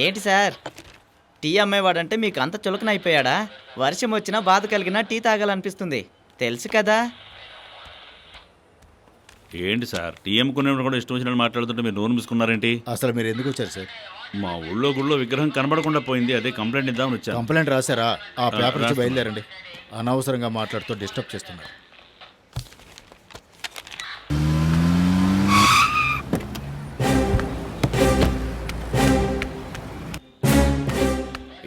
ఏంటి sir tea అమ్మేవాడంటే మీకు అంత చులకన అయిపోయాడా? వర్షం వచ్చినా బాధ కలిగినా టీ తాగాలనిపిస్తుంది, తెలుసు కదా. ఏంటి సార్ టీ అమ్ముకునేవాడు కూడా ఇష్టం వచ్చినట్టు మాట్లాడుతుంటే మీరు నోరు మూసుకున్నారేంటి? అసలు మీరు ఎందుకు వచ్చారు సార్? మా ఊళ్ళో గుళ్ళో విగ్రహం కనబడకుండా పోయింది, అదే కంప్లైంట్ ఇద్దామని వచ్చాను. కంప్లైంట్ రాశారా? ఆ పేపర్ నుంచి రాస్తాను. బయలుదేరండి. అనవసరంగా మాట్లాడుతూ డిస్టర్బ్ చేస్తున్నారు.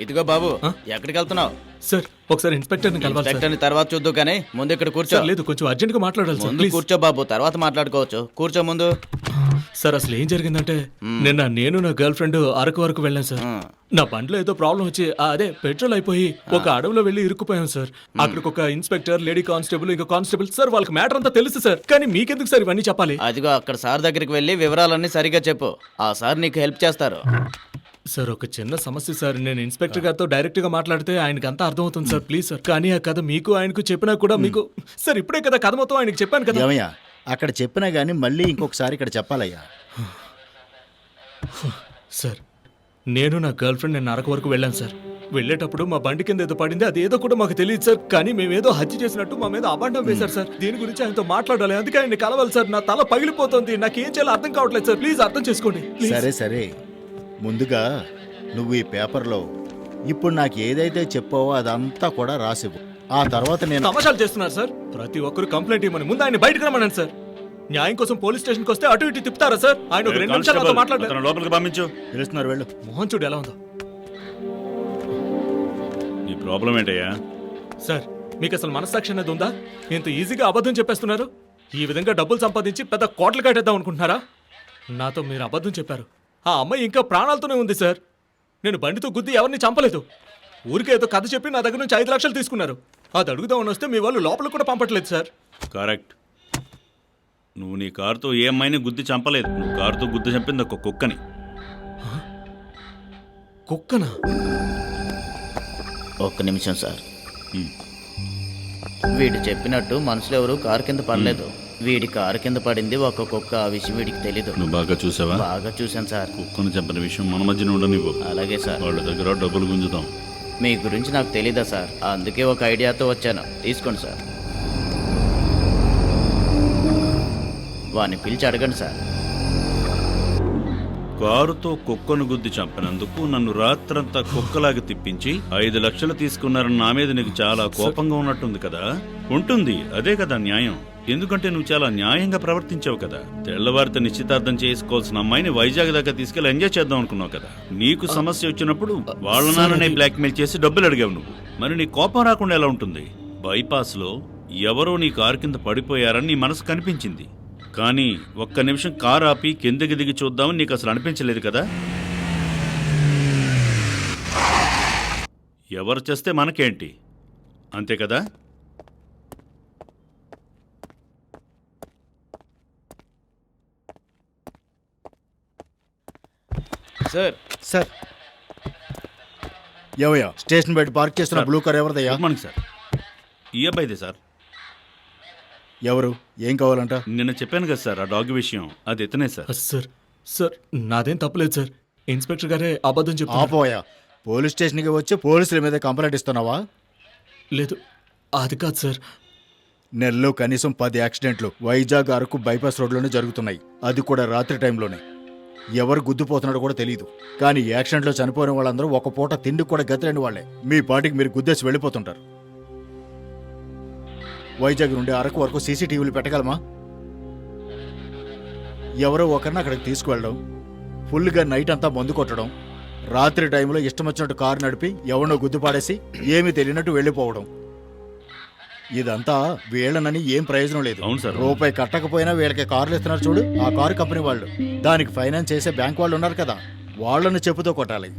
ఇదిగో బాబు, ఎక్కడికి వెళ్తున్నావు? సార్ ఒకసారి ఇన్స్పెక్టర్ని కలవాలి సార్. ఇన్స్పెక్టర్ని తర్వాత చూద్దు కానీ ముందు ఇక్కడ కూర్చో. సార్, లేదు కొంచెం అర్జెంట్గా మాట్లాడాలి సార్, ముందు ప్లీజ్. కూర్చో బాబు, తర్వాత మాట్లాడుకోవచ్చు. కూర్చో ముందు. సార్ అసలు ఏం జరిగిందంటే నిన్న నేను నా గర్ల్ ఫ్రెండ్ అరకు వరకు వెళ్ళాను సార్. నా బండిలో ఏదో ప్రాబ్లం వచ్చి అదే పెట్రోల్ అయిపోయి ఒక అడవిలో వెళ్ళి ఇరుక్కుపోయాం సార్. అక్కడికి ఒక ఇన్స్పెక్టర్, లేడీ కానిస్టేబుల్, ఇంకా కానిస్టేబుల్ సార్, వాళ్ళకి మ్యాటర్ అంతా తెలుసు సార్. కానీ మీకెందుకు సార్ ఇవన్నీ చెప్పాలి? అదిగో అక్కడ సార్ దగ్గరికి వెళ్ళి వివరాలన్నీ సరిగ్గా చెప్పు, ఆ సార్ నీకు హెల్ప్ చేస్తారు. సార్ ఒక చిన్న సమస్య సార్, నేను ఇన్స్పెక్టర్ గారితో డైరెక్ట్ గా మాట్లాడితే ఆయనకి అంతా అర్థమవుతుంది సార్, ప్లీజ్ సార్. కానీ ఆ కథ మీకు ఆయనకు చెప్పినా కూడా మీకు సార్ ఇప్పుడే కదా కథ మొత్తం ఆయనకి చెప్పాను కదా. ఏమయ్యా, అక్కడ చెప్పినా గానీ మళ్ళీ ఇంకొకసారి ఇక్కడ చెప్పాలయ్యా. సార్ నేను నా గర్ల్ ఫ్రెండ్ నేను అరకు వరకు వెళ్ళాను సార్. వెళ్ళేటప్పుడు మా బండి కింద ఏదో పడింది, అది ఏదో కూడా మాకు తెలియదు సార్. కానీ మేమేదో హత్య చేసినట్టు మా మీద అబాండం వేశారు సార్. దీని గురించి ఆయనతో మాట్లాడాలి, అందుకే ఆయన కలవాలి సార్. నా తల పగిలిపోతుంది, నాకేం చేయాలో అర్థం కావట్లేదు సార్, ప్లీజ్ అర్థం చేసుకోండి ప్లీజ్. సరే సరే, ముందుగా నువ్వు ఈ పేపర్లో ఇప్పుడు నాకు ఏదైతే చెప్పావో అదంతా కూడా రాసివ్వు. ఆ తర్వాత నేను తమాషాలు చేస్తున్నారు సార్. ప్రతి ఒక్కరు కంప్లైంట్ ఇవ్వమని ముందు ఆయన బయటకు రమ్మనండి సార్. న్యాయం కోసం పోలీస్ స్టేషన్కి వస్తే అటు ఇటు తిప్పుతారా సార్? ఆయన ఒక 2 నిమిషాలు నాతో మాట్లాడారు. అతను లోపలికి పంపించు. పిలుస్తున్నారు, వెళ్ళు. మోహన్ చూడు ఎలా ఉందో. నీ ప్రాబ్లం ఏంటయ్యా? సార్ మీకు అసలు మనస్సాక్షి అనేది ఉందా? ఇంత ఈజీగా అబద్ధం చెప్పేస్తున్నారు. ఈ విధంగా డబ్బులు సంపాదించి పెద్ద కోట్లు కట్టేద్దాం అనుకుంటున్నారా? నాతో మీరు అబద్ధం చెప్పారు. ఆ అమ్మాయి ఇంకా ప్రాణాలతోనే ఉంది సార్. నేను బండితో గుద్ది ఎవరిని చంపలేదు. ఊరికే ఏదో కథ చెప్పి నా దగ్గర నుంచి 5 లక్షలు తీసుకున్నారు. అది అడుగుదామని వస్తే మీ వాళ్ళు లోపలికి కూడా పంపట్లేదు సార్. కరెక్ట్. నువ్వు నీ కారుతో ఏ అమ్మాయిని గుద్ది చంపలేదు. నువ్వు కారుతో గుద్ది చంపింది ఒక కుక్కని. కుక్కనా? ఒక్క నిమిషం సార్. వీడు చెప్పినట్టు మనుషులు ఎవరు కారు కింద పడలేదు. వీడి కారు కింద పడింది ఒక కుక్క. ఆ విషయం వీడికి తెలీదు. నువ్వు బాగా చూసావా? బాగా చూశాను సార్. కుక్కను చంపిన విషయం మన మధ్యన ఉండనివ్వు. అలాగే సార్. వాళ్ళ దగ్గర డబ్బులు గుంజుతాం. మీ గురించి నాకు తెలీదా సార్? అందుకే ఒక ఐడియాతో వచ్చాను, తీసుకోండి సార్. వాడిని పిలిచి అడగండి సార్. కారుతో కుక్కను గుద్ది చంపినందుకు నన్ను రాత్రంతా కుక్కలాగా తిప్పించి 5 లక్షలు తీసుకున్నారని నా మీద నీకు చాలా కోపంగా ఉన్నట్టుంది కదా? ఉంటుంది, అదే కదా న్యాయం. ఎందుకంటే నువ్వు చాలా న్యాయంగా ప్రవర్తించావు కదా. తెల్లవారితో నిశ్చితార్థం చేసుకోవాల్సిన అమ్మాయిని వైజాగ్ దాకా తీసుకెళ్లి ఎంజాయ్ చేద్దాం అనుకున్నావు కదా. నీకు సమస్య వచ్చినప్పుడు వాళ్ళ నాన్ననే బ్లాక్మెయిల్ చేసి డబ్బులు అడిగావు నువ్వు. మరి నీ కోపం రాకుండా ఎలా ఉంటుంది? బైపాస్ లో ఎవరో నీ కారు కింద పడిపోయారని నీ మనసు కనిపించింది. కానీ ఒక్క నిమిషం కారు ఆపి కిందకి దిగి చూద్దామని నీకు అసలు అనిపించలేదు కదా. ఎవరు చేస్తే మనకేంటి, అంతే కదా? సార్ సార్, ఏమయ్యా, స్టేషన్ బయట పార్క్ చేస్తున్న బ్లూ కార్ ఎవరిదయ్యా? Good morning sir. ఈ అబ్బాయిదే సార్. ఎవరు? ఏం కావాలంట? నిన్న చెప్పాను కదా సార్, ఆ డాగ్ విషయం, అది ఇతనే సార్. సార్ సార్ నాదేం తప్పలేదు సార్. ఇన్స్పెక్టర్ గారే అబద్ధం చెప్తారు. ఆపోయా, పోలీస్ స్టేషన్కి వచ్చి పోలీసుల మీద కంప్లైంట్ ఇస్తున్నావా? లేదు అది కాదు సార్. నెలలో కనీసం 10 యాక్సిడెంట్లు వైజాగ్ అరకు బైపాస్ రోడ్లోనే జరుగుతున్నాయి. అది కూడా రాత్రి టైంలోనే. ఎవరు గుద్దుపోతున్నాడో కూడా తెలియదు. కానీ యాక్సిడెంట్లో చనిపోయిన వాళ్ళందరూ ఒక పూట తిండి కూడా గతిలేని వాళ్లే. మీ పాటికి మీరు గుద్దేసి వెళ్ళిపోతుంటారు. వైజాగ్ నుండి అరకు వరకు సీసీటీవీలు పెట్టగలమా? ఎవరో ఒకరిని అక్కడికి తీసుకువెళ్ళడం, ఫుల్గా నైట్ అంతా మందు కొట్టడం, రాత్రి టైంలో ఇష్టం వచ్చినట్టు కారు నడిపి ఎవరినో గుద్దుపాడేసి ఏమీ తెలియనట్టు వెళ్ళిపోవడం. ఇదంతా వీళ్ళనని ఏం ప్రయోజనం లేదు. అవును సార్. రూపాయి కట్టకపోయినా వీళ్ళకి కార్లు ఇస్తున్నారు చూడు, ఆ కారు కంపెనీ వాళ్ళు. దానికి ఫైనాన్స్ చేసే బ్యాంక్ వాళ్ళు ఉన్నారు కదా, వాళ్ళని చెప్పుతో కొట్టాలి.